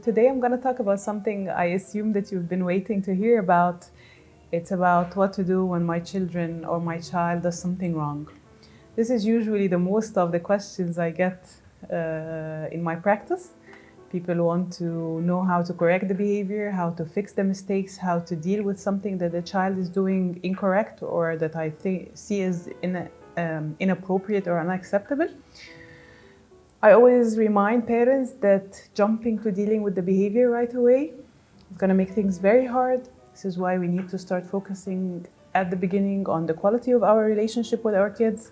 today I'm going to talk about something I assume that you've been waiting to hear about. It's about what to do when my children or my child does something wrong. This is usually the most of the questions I get in my practice. People want to know how to correct the behavior, how to fix the mistakes, how to deal with something that the child is doing incorrect or that I see as inappropriate or unacceptable. I always remind parents that jumping to dealing with the behavior right away is going to make things very hard. This is why we need to start focusing at the beginning on the quality of our relationship with our kids,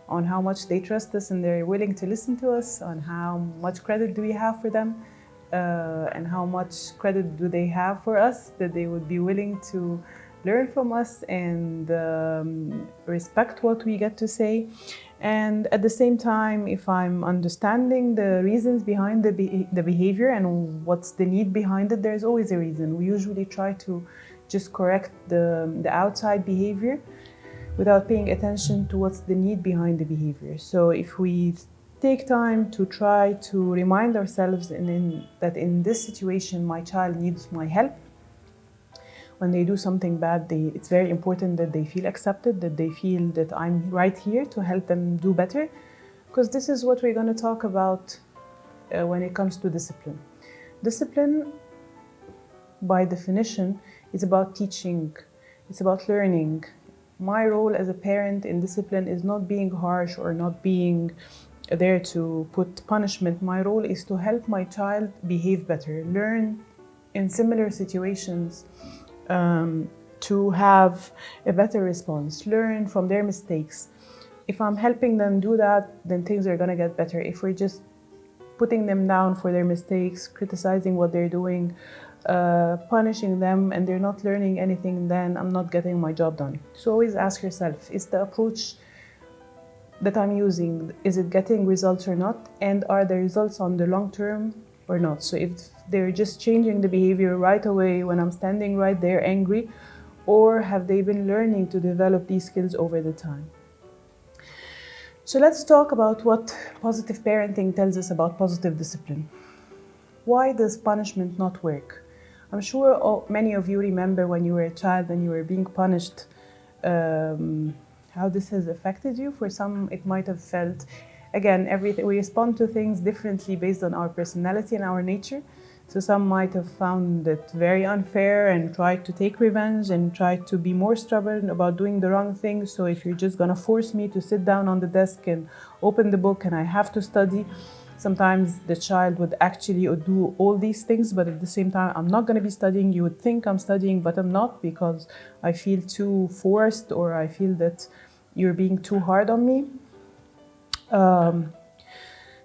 on how much they trust us and they're willing to listen to us, on how much credit do we have for them, and how much credit do they have for us, that they would be willing to learn from us and respect what we get to say. And at the same time, if I'm understanding the reasons behind the behavior and what's the need behind it, there's always a reason. We usually try to just correct the outside behavior without paying attention to what's the need behind the behavior. So if we take time to try to remind ourselves that in this situation my child needs my help, when they do something bad, it's very important that they feel accepted, that they feel that I'm right here to help them do better, because this is what we're going to talk about when it comes to discipline. Discipline, by definition, is about teaching, it's about learning. My role as a parent in discipline is not being harsh or not being there to put punishment. My role is to help my child behave better, learn in similar situations, to have a better response, learn from their mistakes. If I'm helping them do that, then things are going to get better. If we're just putting them down for their mistakes, criticizing what they're doing, punishing them, and they're not learning anything, then I'm not getting my job done. So always ask yourself, is the approach that I'm using, is it getting results or not? And are the results on the long term or not? So if they're just changing the behavior right away when I'm standing right there angry, or have they been learning to develop these skills over the time? So let's talk about what positive parenting tells us about positive discipline. Why does punishment not work? I'm sure many of you remember when you were a child and you were being punished, how this has affected you. For some, it might have felt, again, we respond to things differently based on our personality and our nature. So some might have found it very unfair and tried to take revenge and tried to be more stubborn about doing the wrong thing. So if you're just gonna force me to sit down on the desk and open the book and I have to study, sometimes the child would actually do all these things, but at the same time, I'm not gonna be studying. You would think I'm studying, but I'm not, because I feel too forced, or I feel that you're being too hard on me.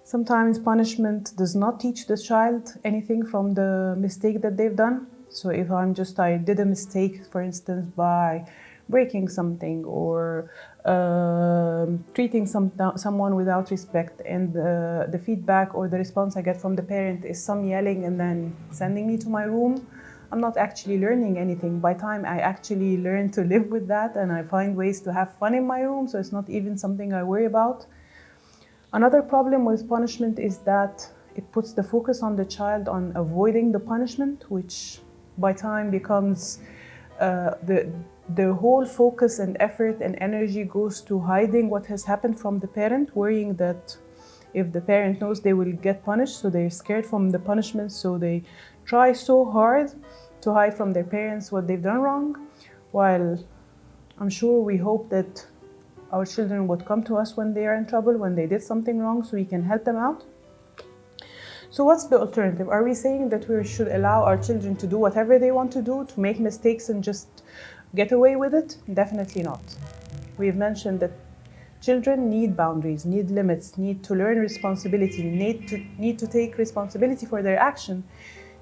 Sometimes punishment does not teach the child anything from the mistake that they've done. So if I did a mistake, for instance, by breaking something or treating someone without respect, and the feedback or the response I get from the parent is some yelling and then sending me to my room, I'm not actually learning anything. By time I actually learn to live with that, and I find ways to have fun in my room, so it's not even something I worry about. Another problem with punishment is that it puts the focus on the child on avoiding the punishment, which by time becomes the whole focus and effort and energy goes to hiding what has happened from the parent, worrying that if the parent knows they will get punished, so they're scared from the punishment, so they try so hard to hide from their parents what they've done wrong, while I'm sure we hope that our children would come to us when they are in trouble, when they did something wrong, so we can help them out. So what's the alternative? Are we saying that we should allow our children to do whatever they want to do, to make mistakes and just get away with it? Definitely not. We've mentioned that children need boundaries, need limits, need to learn responsibility, need to take responsibility for their action,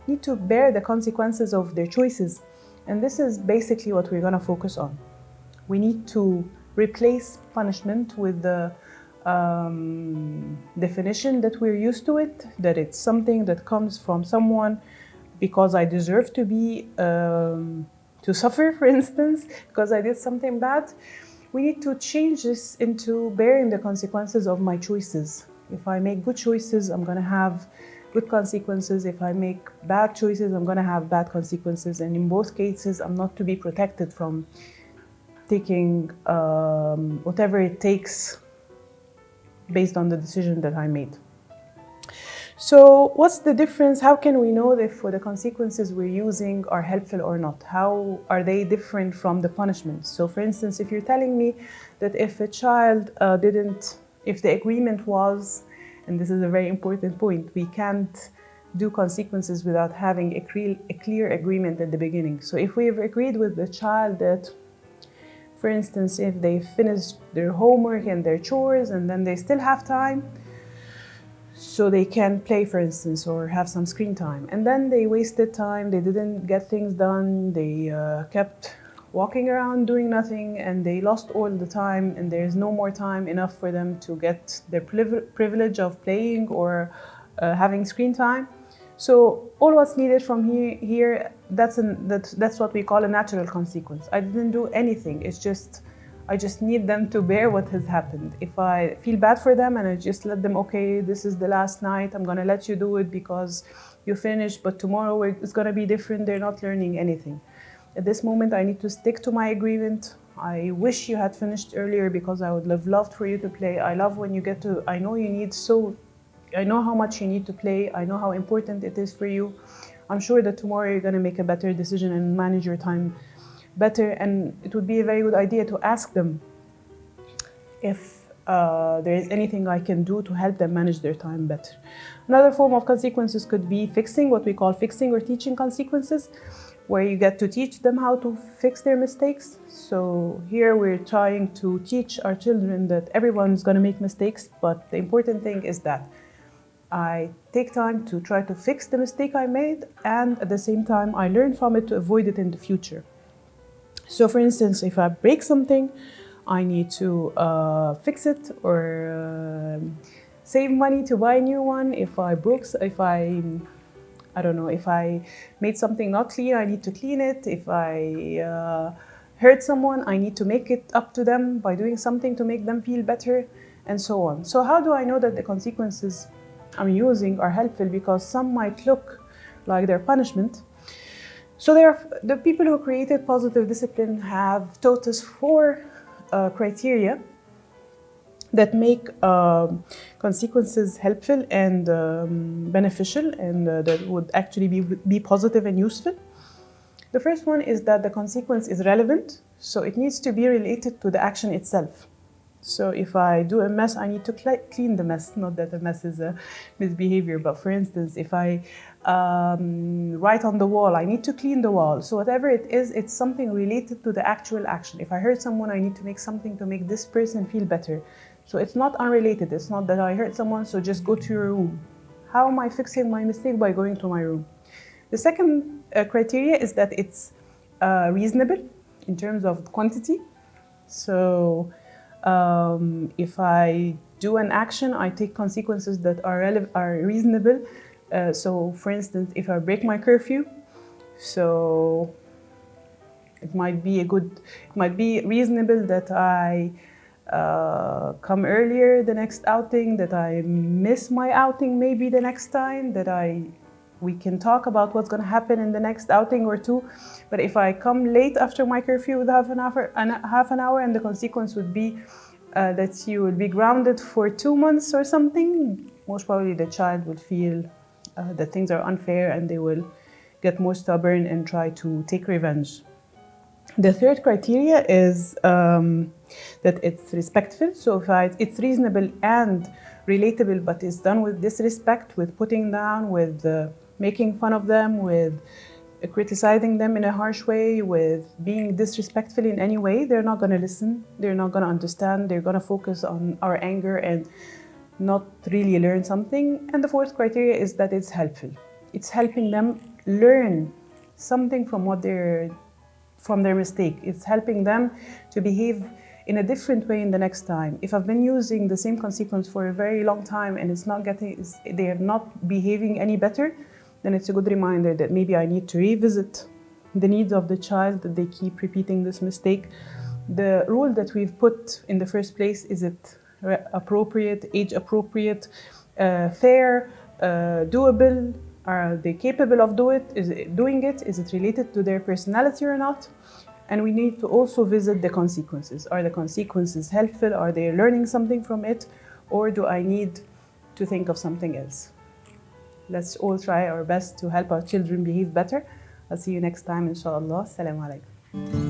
need to bear the consequences of their choices. And this is basically what we're going to focus on. We need to replace punishment with the definition that we're used to it, that it's something that comes from someone because I deserve to suffer, for instance, because I did something bad. We need to change this into bearing the consequences of my choices. If I make good choices, I'm going to have good consequences. If I make bad choices, I'm going to have bad consequences. And in both cases, I'm not to be protected from taking whatever it takes based on the decision that I made. So what's the difference? How can we know if the consequences we're using are helpful or not? How are they different from the punishments? So for instance, if you're telling me that if a child if the agreement was, and this is a very important point, we can't do consequences without having a clear agreement at the beginning. So if we've agreed with the child that, for instance, if they finish their homework and their chores and then they still have time, so they can play, for instance, or have some screen time. And then they wasted time, they didn't get things done, they kept walking around doing nothing, and they lost all the time, and there's no more time enough for them to get their privilege of playing or having screen time. So all what's needed from here, that's what we call a natural consequence. I didn't do anything, I just need them to bear what has happened. If I feel bad for them and I just let them, okay, this is the last night, I'm gonna let you do it because you finished, but tomorrow it's gonna be different, they're not learning anything. At this moment, I need to stick to my agreement. I wish you had finished earlier because I would have loved for you to play. I love when you get to, I know how much you need to play, I know how important it is for you. I'm sure that tomorrow you're gonna make a better decision and manage your time better, and it would be a very good idea to ask them if there is anything I can do to help them manage their time better. Another form of consequences could be fixing, what we call fixing or teaching consequences, where you get to teach them how to fix their mistakes. So here we're trying to teach our children that everyone's going to make mistakes, but the important thing is that I take time to try to fix the mistake I made, and at the same time I learn from it to avoid it in the future. So for instance, if I break something, I need to fix it or save money to buy a new one. If I made something not clean, I need to clean it. If I hurt someone, I need to make it up to them by doing something to make them feel better, and so on. So how do I know that the consequences I'm using are helpful? Because some might look like they're punishment. So the people who created positive discipline have taught us 4 criteria that make consequences helpful and beneficial, and that would actually be positive and useful. The first one is that the consequence is relevant, so it needs to be related to the action itself. So if I do a mess, I need to clean the mess. Not that a mess is a misbehavior, but for instance, if I write on the wall, I need to clean the wall. So whatever it is, it's something related to the actual action. If I hurt someone, I need to make something to make this person feel better. So it's not unrelated. It's not that I hurt someone, so just go to your room. How am I fixing my mistake? By going to my room. The second criteria is that it's reasonable in terms of quantity. So if I do an action, I take consequences that are reasonable. So for instance, if I break my curfew, so it might be reasonable that I come earlier the next outing, that I miss my outing maybe the next time, that we can talk about what's going to happen in the next outing or 2. But if I come late after my curfew with half an hour, and the consequence would be that you will be grounded for 2 months or something, most probably the child will feel that things are unfair, and they will get more stubborn and try to take revenge. The third criteria is that it's respectful. So if it's reasonable and relatable, but it's done with disrespect, with putting down, with making fun of them, with criticizing them in a harsh way, with being disrespectful in any way, they're not going to listen, they're not going to understand, they're going to focus on our anger and not really learn something. And the fourth criteria is that it's helpful. It's helping them learn something from their mistake. It's helping them to behave in a different way in the next time. If I've been using the same consequence for a very long time and they are not behaving any better, then it's a good reminder that maybe I need to revisit the needs of the child, that they keep repeating this mistake. The rule that we've put in the first place, is it appropriate, age appropriate, fair, doable? Are they capable of doing it? Is it related to their personality or not? And we need to also visit the consequences. Are the consequences helpful? Are they learning something from it? Or do I need to think of something else? Let's all try our best to help our children behave better. I'll see you next time, inshallah. Assalamu alaikum.